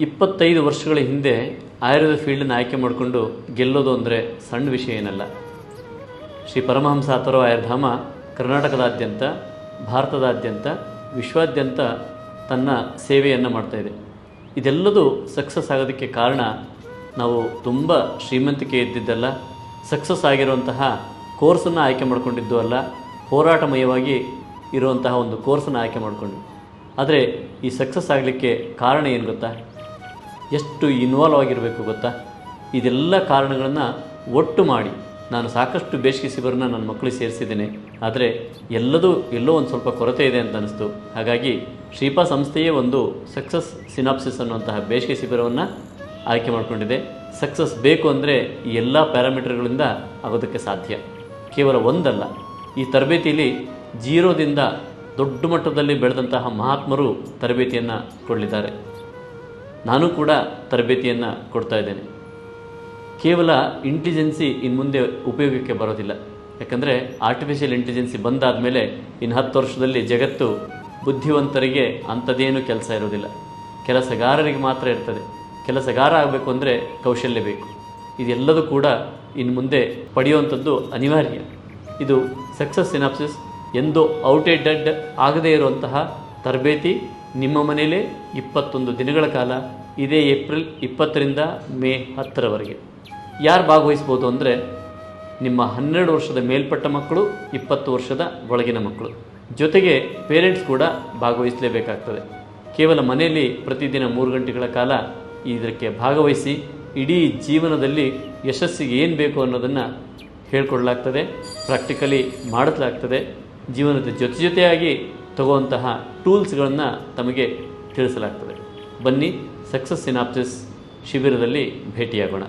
25 ವರ್ಷಗಳ ಹಿಂದೆ ಆಯುರ್ವೇದ ಫೀಲ್ಡನ್ನು ಆಯ್ಕೆ ಮಾಡಿಕೊಂಡು ಗೆಲ್ಲೋದು ಅಂದರೆ ಸಣ್ಣ ವಿಷಯ ಏನಲ್ಲ. ಶ್ರೀ ಪರಮಹಂಸ ಅಥರ್ವ ಆಯುರ್ಧಾಮ ಕರ್ನಾಟಕದಾದ್ಯಂತ, ಭಾರತದಾದ್ಯಂತ, ವಿಶ್ವಾದ್ಯಂತ ತನ್ನ ಸೇವೆಯನ್ನು ಮಾಡ್ತಾಯಿದೆ. ಇದೆಲ್ಲದೂ ಸಕ್ಸಸ್ ಆಗೋದಕ್ಕೆ ಕಾರಣ ನಾವು ತುಂಬ ಶ್ರೀಮಂತಿಕೆ ಇದ್ದಿದ್ದಲ್ಲ, ಸಕ್ಸಸ್ ಆಗಿರುವಂತಹ ಕೋರ್ಸನ್ನು ಆಯ್ಕೆ ಮಾಡಿಕೊಂಡಿದ್ದು ಅಲ್ಲ, ಹೋರಾಟಮಯವಾಗಿ ಇರುವಂತಹ ಒಂದು ಕೋರ್ಸನ್ನು ಆಯ್ಕೆ ಮಾಡಿಕೊಂಡು. ಆದರೆ ಈ ಸಕ್ಸಸ್ ಆಗಲಿಕ್ಕೆ ಕಾರಣ ಏನು ಗೊತ್ತಾ? ಎಷ್ಟು ಇನ್ವಾಲ್ವ್ ಆಗಿರಬೇಕು ಗೊತ್ತಾ? ಇದೆಲ್ಲ ಕಾರಣಗಳನ್ನು ಒಟ್ಟು ಮಾಡಿ ನಾನು ಸಾಕಷ್ಟು ಬೇಸಿಗೆ ಶಿಬಿರನ ನನ್ನ ಮಕ್ಕಳಿಗೆ ಸೇರಿಸಿದ್ದೇನೆ. ಆದರೆ ಎಲ್ಲೋ ಒಂದು ಸ್ವಲ್ಪ ಕೊರತೆ ಇದೆ ಅಂತ ಅನ್ನಿಸ್ತು. ಹಾಗಾಗಿ ಶ್ರೀಪಾ ಸಂಸ್ಥೆಯೇ ಒಂದು ಸಕ್ಸಸ್ ಸಿನಾಪ್ಸಿಸ್ ಅನ್ನುವಂತಹ ಬೇಸಿಗೆ ಶಿಬಿರವನ್ನು ಆಯ್ಕೆ ಮಾಡಿಕೊಂಡಿದೆ. ಸಕ್ಸಸ್ ಬೇಕು ಅಂದರೆ ಈ ಎಲ್ಲ ಪ್ಯಾರಾಮೀಟರ್ಗಳಿಂದ ಆಗೋದಕ್ಕೆ ಸಾಧ್ಯ. ಕೇವಲ ಒಂದಲ್ಲ, ಈ ತರಬೇತಿಯಲ್ಲಿ ಜೀರೋದಿಂದ ದೊಡ್ಡ ಮಟ್ಟದಲ್ಲಿ ಬೆಳೆದಂತಹ ಮಹಾತ್ಮರು ತರಬೇತಿಯನ್ನು ಕೊಡಲಿದ್ದಾರೆ. ನಾನು ಕೂಡ ತರಬೇತಿಯನ್ನು ಕೊಡ್ತಾ ಇದ್ದೇನೆ. ಕೇವಲ ಇಂಟೆಲಿಜೆನ್ಸಿ ಇನ್ನು ಮುಂದೆ ಉಪಯೋಗಕ್ಕೆ ಬರೋದಿಲ್ಲ. ಯಾಕಂದರೆ ಆರ್ಟಿಫಿಷಿಯಲ್ ಇಂಟೆಲಿಜೆನ್ಸಿ ಬಂದಾದ ಮೇಲೆ ಇನ್ನು 10 ವರ್ಷದಲ್ಲಿ ಜಗತ್ತು ಬುದ್ಧಿವಂತರಿಗೆ ಅಂಥದ್ದೇನೂ ಕೆಲಸ ಇರೋದಿಲ್ಲ, ಕೆಲಸಗಾರರಿಗೆ ಮಾತ್ರ ಇರ್ತದೆ. ಕೆಲಸಗಾರ ಆಗಬೇಕು ಅಂದರೆ ಕೌಶಲ್ಯ ಬೇಕು. ಇದೆಲ್ಲದೂ ಕೂಡ ಇನ್ನು ಮುಂದೆ ಪಡೆಯುವಂಥದ್ದು ಅನಿವಾರ್ಯ. ಇದು ಸಕ್ಸಸ್ ಸಿನಾಪ್ಸಿಸ್ ಎಂದು ಔಟ್ಡೇಟೆಡ್ ಆಗದೇ ಇರುವಂತಹ ತರಬೇತಿ ನಿಮ್ಮ ಮನೆಯಲ್ಲೇ 21 ದಿನಗಳ ಕಾಲ, ಇದೇ ಏಪ್ರಿಲ್ 20ರಿಂದ ಮೇ 10ರವರೆಗೆ. ಯಾರು ಭಾಗವಹಿಸ್ಬೋದು ಅಂದರೆ ನಿಮ್ಮ 12 ವರ್ಷದ ಮೇಲ್ಪಟ್ಟ ಮಕ್ಕಳು, 20 ವರ್ಷದ ಒಳಗಿನ ಮಕ್ಕಳು, ಜೊತೆಗೆ ಪೇರೆಂಟ್ಸ್ ಕೂಡ ಭಾಗವಹಿಸಲೇಬೇಕಾಗ್ತದೆ. ಕೇವಲ ಮನೆಯಲ್ಲಿ ಪ್ರತಿದಿನ 3 ಗಂಟೆಗಳ ಕಾಲ ಇದಕ್ಕೆ ಭಾಗವಹಿಸಿ ಇಡೀ ಜೀವನದಲ್ಲಿ ಯಶಸ್ಸಿಗೆ ಏನು ಬೇಕು ಅನ್ನೋದನ್ನು ಹೇಳ್ಕೊಡ್ಲಾಗ್ತದೆ, ಪ್ರಾಕ್ಟಿಕಲಿ ಮಾಡಿಸಲಾಗ್ತದೆ. ಜೀವನದ ಜೊತೆಯಾಗಿ ತಗುವಂತಹ ಟೂಲ್ಸ್ಗಳನ್ನು ತಮಗೆ ತಿಳಿಸಲಾಗ್ತದೆ. ಬನ್ನಿ, ಸಕ್ಸಸ್ ಸಿನಾಪ್ಸಿಸ್ ಶಿಬಿರದಲ್ಲಿ ಭೇಟಿಯಾಗೋಣ.